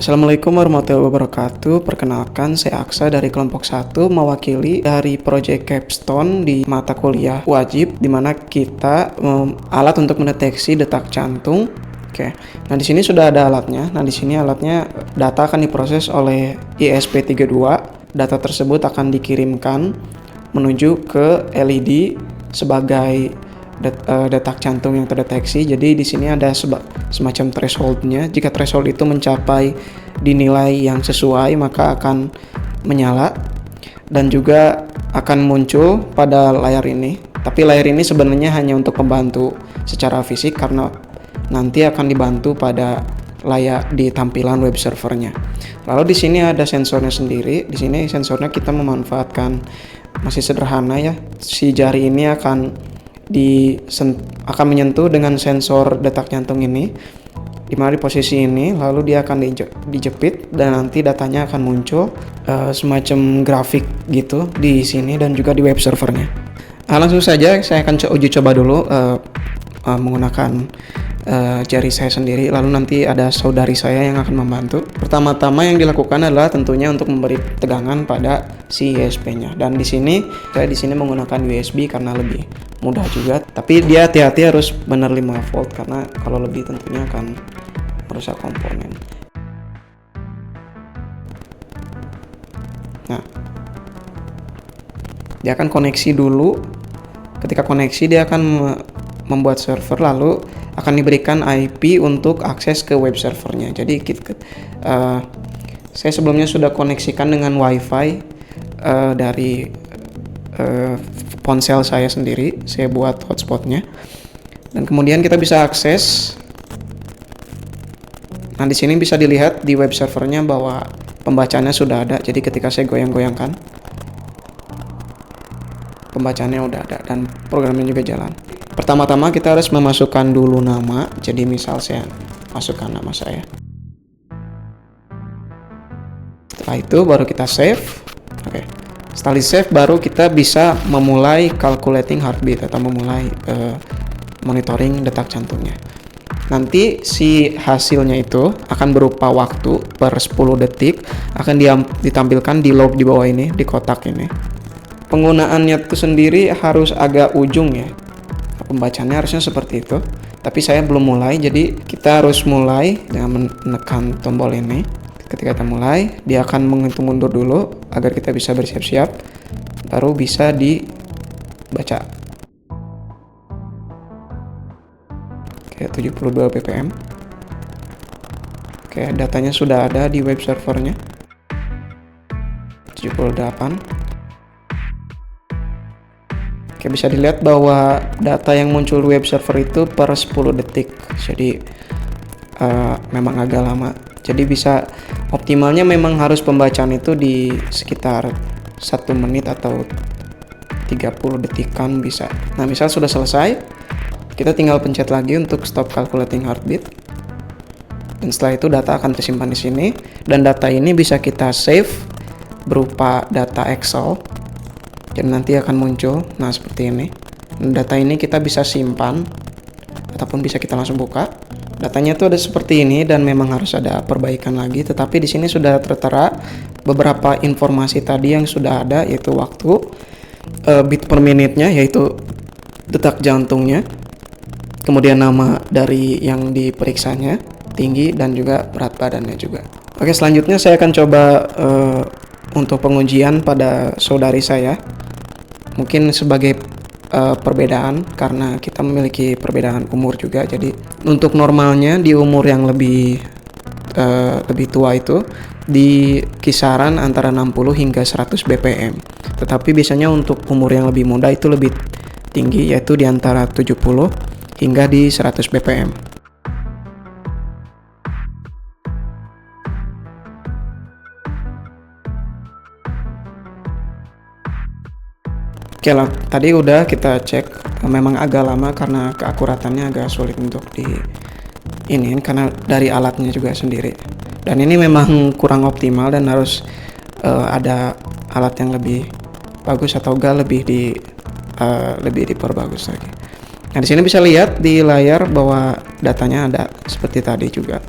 Assalamualaikum warahmatullahi wabarakatuh. Perkenalkan, saya Aksa dari kelompok 1 mewakili dari proyek capstone di mata kuliah wajib di mana kita alat untuk mendeteksi detak jantung. Oke. Nah, di sini sudah ada alatnya. Nah, di sini alatnya data akan diproses oleh ESP32. Data tersebut akan dikirimkan menuju ke LED sebagai detak jantung yang terdeteksi. Jadi di sini ada semacam thresholdnya. Jika threshold itu mencapai dinilai yang sesuai, maka akan menyala dan juga akan muncul pada layar ini. Tapi layar ini sebenarnya hanya untuk membantu secara fisik karena nanti akan dibantu pada layar di tampilan web servernya. Lalu di sini ada sensornya sendiri. Di sini sensornya kita memanfaatkan masih sederhana ya. Si jari ini akan menyentuh dengan sensor detak jantung ini, di mana di posisi ini, lalu dia akan dijepit dan nanti datanya akan muncul semacam grafik gitu di sini dan juga di web servernya. Langsung saja saya akan uji coba dulu menggunakan jari saya sendiri, lalu nanti ada saudari saya yang akan membantu. Pertama-tama yang dilakukan adalah tentunya untuk memberi tegangan pada si ESP-nya. Dan di sini saya menggunakan USB karena lebih mudah juga. Tapi dia hati-hati harus benar 5 volt karena kalau lebih tentunya akan merusak komponen. Nah, dia akan koneksi dulu. Ketika koneksi dia akan membuat server, lalu akan diberikan IP untuk akses ke web servernya. Jadi saya sebelumnya sudah koneksikan dengan WiFi dari ponsel saya sendiri. Saya buat hotspotnya dan kemudian kita bisa akses. Nah, di sini bisa dilihat di web servernya bahwa pembacaannya sudah ada. Jadi ketika saya goyang-goyangkan, pembacaannya udah ada dan programnya juga jalan. Pertama-tama kita harus memasukkan dulu nama. Jadi misal saya masukkan nama saya. Setelah itu baru kita save. Oke. Setelah di save baru kita bisa memulai calculating heartbeat atau memulai monitoring detak jantungnya. Nanti si hasilnya itu akan berupa waktu per 10 detik akan ditampilkan di log di bawah ini, di kotak ini. Penggunaannya itu sendiri harus agak ujung ya. Pembacaannya harusnya seperti itu, tapi saya belum mulai, jadi kita harus mulai dengan menekan tombol ini. Ketika kita mulai, dia akan menghitung mundur dulu agar kita bisa bersiap-siap, baru bisa dibaca. Oke, 72 ppm. Oke, datanya sudah ada di web servernya. 78. Oke, bisa dilihat bahwa data yang muncul di web server itu per 10 detik. Jadi memang agak lama. Jadi bisa optimalnya memang harus pembacaan itu di sekitar 1 menit atau 30 detikan bisa. Nah, misal sudah selesai, kita tinggal pencet lagi untuk stop calculating heartbeat. Dan setelah itu data akan tersimpan di sini dan data ini bisa kita save berupa data Excel. Dan nanti akan muncul, nah seperti ini. Data ini kita bisa simpan ataupun bisa kita langsung buka. Datanya tuh ada seperti ini dan memang harus ada perbaikan lagi. Tetapi di sini sudah tertera beberapa informasi tadi yang sudah ada, yaitu waktu, beat per menitnya, yaitu detak jantungnya, kemudian nama dari yang diperiksanya, tinggi dan juga berat badannya juga. Oke, selanjutnya saya akan coba untuk pengujian pada saudari saya. Mungkin sebagai perbedaan karena kita memiliki perbedaan umur juga. Jadi untuk normalnya di umur yang lebih tua itu di kisaran antara 60 hingga 100 bpm. Tetapi biasanya untuk umur yang lebih muda itu lebih tinggi, yaitu di antara 70 hingga di 100 bpm. Oke lah, tadi udah kita cek, memang agak lama karena keakuratannya agak sulit untuk ini karena dari alatnya juga sendiri. Dan ini memang kurang optimal dan harus ada alat yang lebih bagus atau lebih diperbagus lagi. Nah, di sini bisa lihat di layar bahwa datanya ada seperti tadi juga.